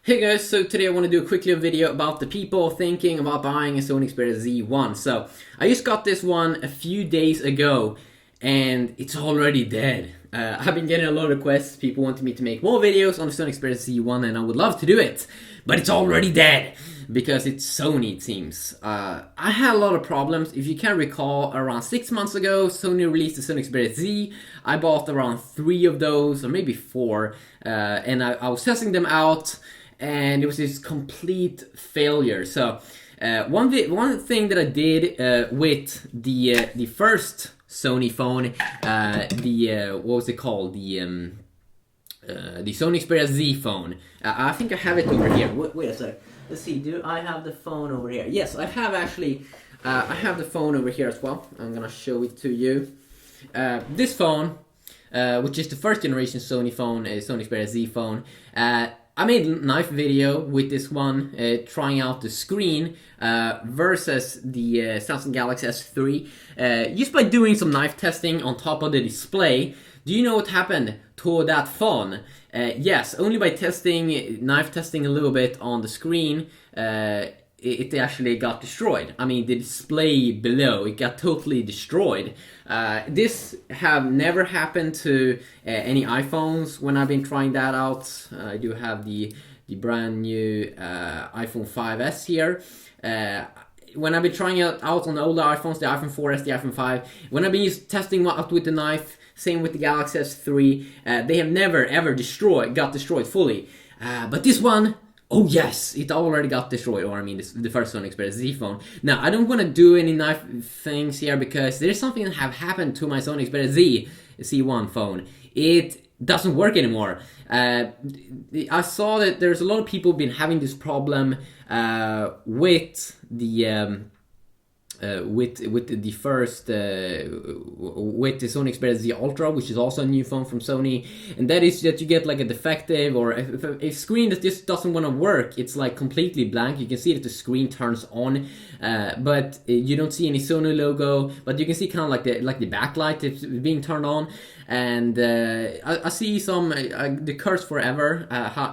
Hey guys, so today I want to do a quick little video about the people thinking about buying a Sony Xperia Z1. So, I just got this one a few days ago, and it's already dead. I've been getting a lot of requests, people wanting me to make more videos on the Sony Xperia Z1, and I would love to do it, but it's already dead, because it's Sony, it seems. I had a lot of problems. If you can recall, around 6 months ago, Sony released the Sony Xperia Z. I bought around 3 of those, or maybe 4, and I was testing them out, and it was this complete failure. So one thing that I did with the first Sony phone, what was it called? The Sony Xperia Z phone. I think I have it over here. Wait a sec. Let's see. Do I have the phone over here? Yes, I have actually. I have the phone over here as well. I'm gonna show it to you. This phone, which is the first generation Sony phone, Sony Xperia Z phone. I made a knife video with this one, trying out the screen versus the Samsung Galaxy S3. Just by doing some knife testing on top of the display. Do you know what happened to that phone? Yes, only by knife testing a little bit on the screen, it actually got destroyed. I mean, the display below, it got totally destroyed. This have never happened to any iPhones when I've been trying that out. I do have the brand new iPhone 5s here. When I've been trying it out on the older iPhones, the iPhone 4S, the iPhone 5, when I've been testing out with the knife, same with the Galaxy S3, they have never ever got destroyed fully. But this one, oh yes, it already got destroyed, or I mean the first Sony Xperia Z phone. Now, I don't want to do any knife things here because there's something that have happened to my Sony Xperia Z1 phone. It doesn't work anymore. I saw that there's a lot of people been having this problem with the Sony Xperia Z Ultra, which is also a new phone from Sony, and that is that you get like a defective or a screen that just doesn't want to work. It's like completely blank. You can see that the screen turns on, but you don't see any Sony logo. But you can see kind of like the backlight is being turned on. And I see some the Curse Forever.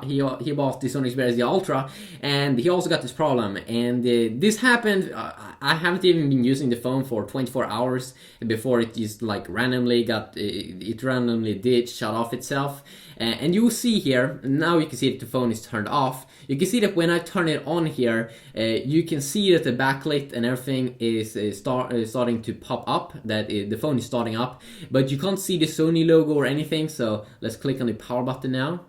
He bought the Sony Xperia Z Ultra, and he also got this problem. And this happened. I haven't even been using the phone for 24 hours before it just like randomly did shut off itself. And you will see here, now you can see that the phone is turned off. You can see that when I turn it on here, you can see that the backlit and everything is starting to pop up, that the phone is starting up. But you can't see the Sony logo or anything, so let's click on the power button now.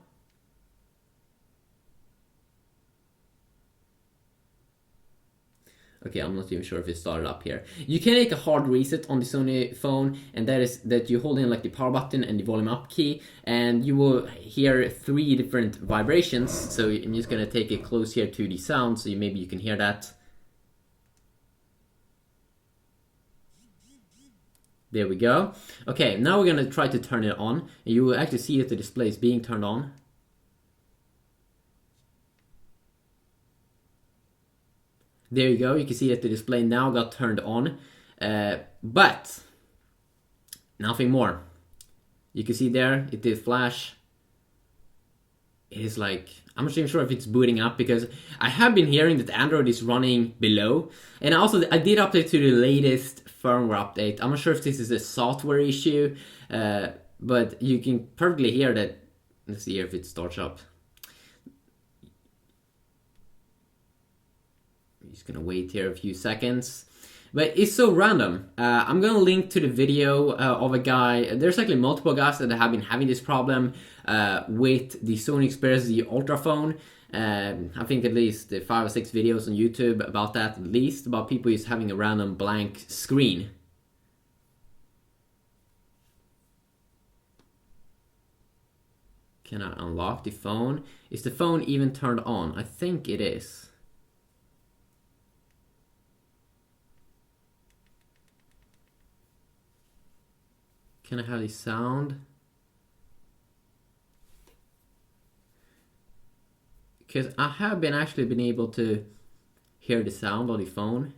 Okay, I'm not even sure if it started up here. You can make a hard reset on the Sony phone, and that is that you hold in like the power button and the volume up key, and you will hear 3 different vibrations. So I'm just gonna take it close here to the sound, so maybe you can hear that. There we go. Okay, now we're gonna try to turn it on, and you will actually see that the display is being turned on. There you go, you can see that the display now got turned on, but nothing more. You can see there, it did flash. It is like, I'm not even sure if it's booting up, because I have been hearing that Android is running below. And also, I did update to the latest firmware update. I'm not sure if this is a software issue, but you can perfectly hear that. Let's see if it starts up. Just gonna wait here a few seconds, but it's so random. I'm gonna link to the video of a guy. There's actually multiple guys that have been having this problem with the Sony Xperia Z Ultra phone. I think at least 5 or 6 videos on YouTube about that, at least about people just having a random blank screen. Can I unlock the phone? Is the phone even turned on? I think it is. Can I have the sound? Because I have actually been able to hear the sound of the phone.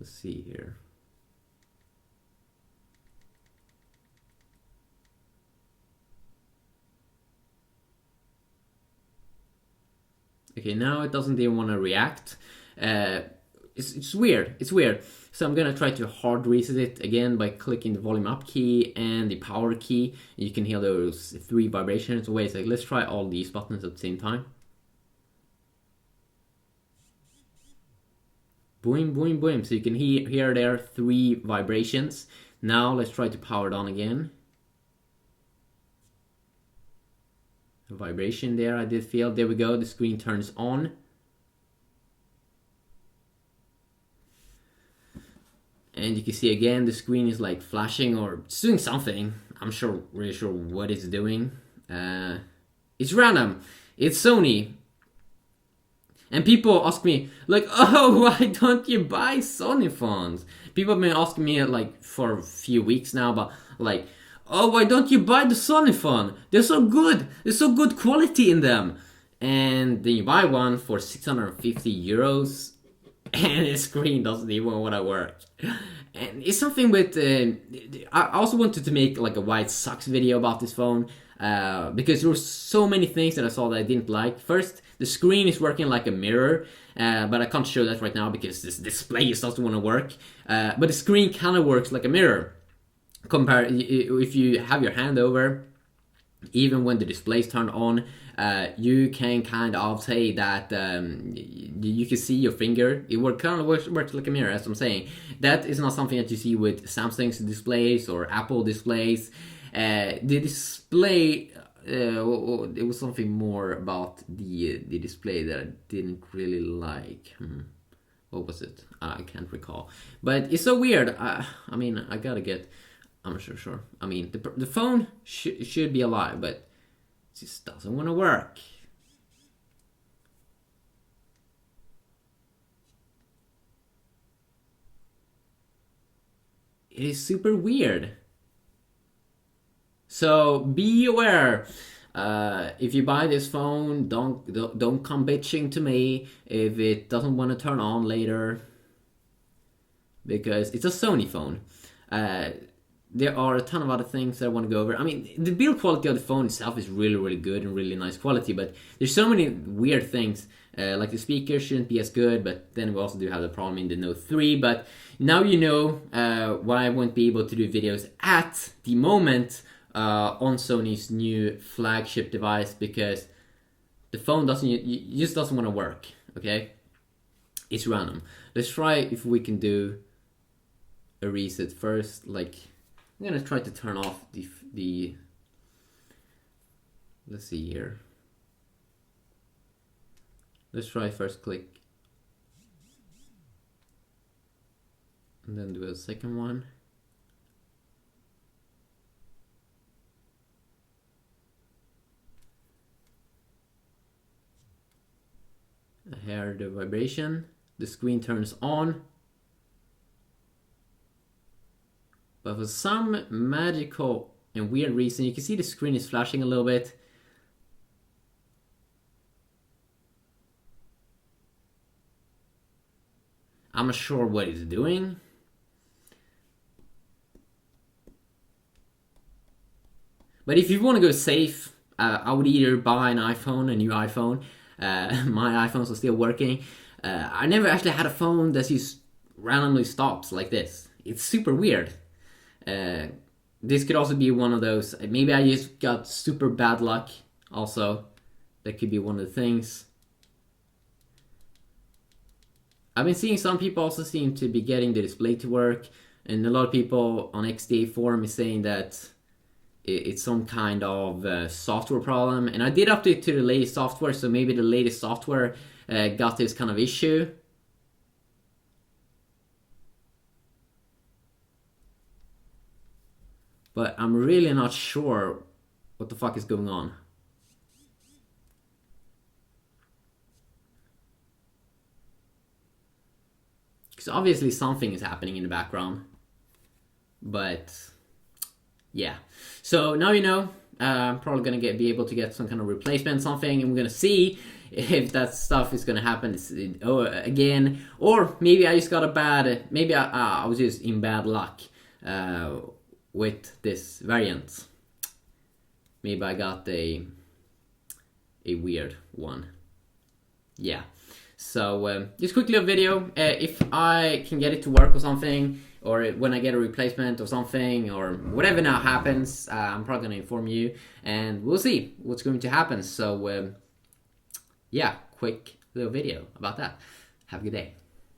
Let's see here. Okay, now it doesn't even want to react. It's weird. It's weird. So I'm gonna try to hard reset it again by clicking the volume up key and the power key. You can hear those 3 vibrations. Wait, like, let's try all these buttons at the same time. Boom, boom, boom. So you can hear there 3 vibrations. Now let's try to power it on again. A vibration there I did feel. There we go. The screen turns on. And you can see again the screen is like flashing or it's doing something. I'm really sure what it's doing. It's random. It's Sony. And people ask me like, oh, why don't you buy Sony phones? People have been asking me like for a few weeks now, but like, oh, why don't you buy the Sony phone? They're so good. There's so good quality in them. And then you buy one for 650 euros. And the screen doesn't even want to work. And it's something with... I also wanted to make like a why it sucks video about this phone. Because there were so many things that I saw that I didn't like. First, the screen is working like a mirror. But I can't show that right now because this display just doesn't want to work. But the screen kind of works like a mirror. If you have your hand over, even when the display is turned on, you can kind of say that you can see your finger. It works like a mirror, as I'm saying. That is not something that you see with Samsung's displays or Apple displays. The display, it was something more about the display that I didn't really like. What was it? I can't recall. But it's so weird. I mean, I gotta get... I'm not sure. I mean, the phone should be alive, but it just doesn't want to work. It is super weird. So be aware. If you buy this phone, don't come bitching to me if it doesn't want to turn on later, because it's a Sony phone. There are a ton of other things that I want to go over. I mean, the build quality of the phone itself is really, really good and really nice quality, but there's so many weird things. Like the speaker shouldn't be as good, but then we also do have the problem in the Note 3. But now you know why I won't be able to do videos at the moment on Sony's new flagship device, because the phone just doesn't want to work, okay? It's random. Let's try if we can do a reset first. Like, I'm gonna try to turn off the let's see here. Let's try first click and then do a second one. I hear the vibration, the screen turns on. But for some magical and weird reason, you can see the screen is flashing a little bit. I'm not sure what it's doing. But if you want to go safe, I would either buy an iPhone, a new iPhone. My iPhones are still working. I never actually had a phone that just randomly stops like this. It's super weird. This could also be one of those, maybe I just got super bad luck also. That could be one of the things. I've been seeing some people also seem to be getting the display to work, and a lot of people on XDA forum is saying that it's some kind of software problem, and I did update to the latest software, so maybe the latest software got this kind of issue. But I'm really not sure what the fuck is going on. Because obviously something is happening in the background. But yeah. So now you know. I'm probably going to be able to get some kind of replacement, something, and we're going to see if that stuff is going to happen again. Or maybe I just got a bad... Maybe I was just in bad luck with this variant. Maybe I got a weird one. yeah. So just quickly a video. If I can get it to work or something, or when I get a replacement or something, or whatever now happens, I'm probably going to inform you, and we'll see what's going to happen. So yeah, quick little video about that. Have a good day.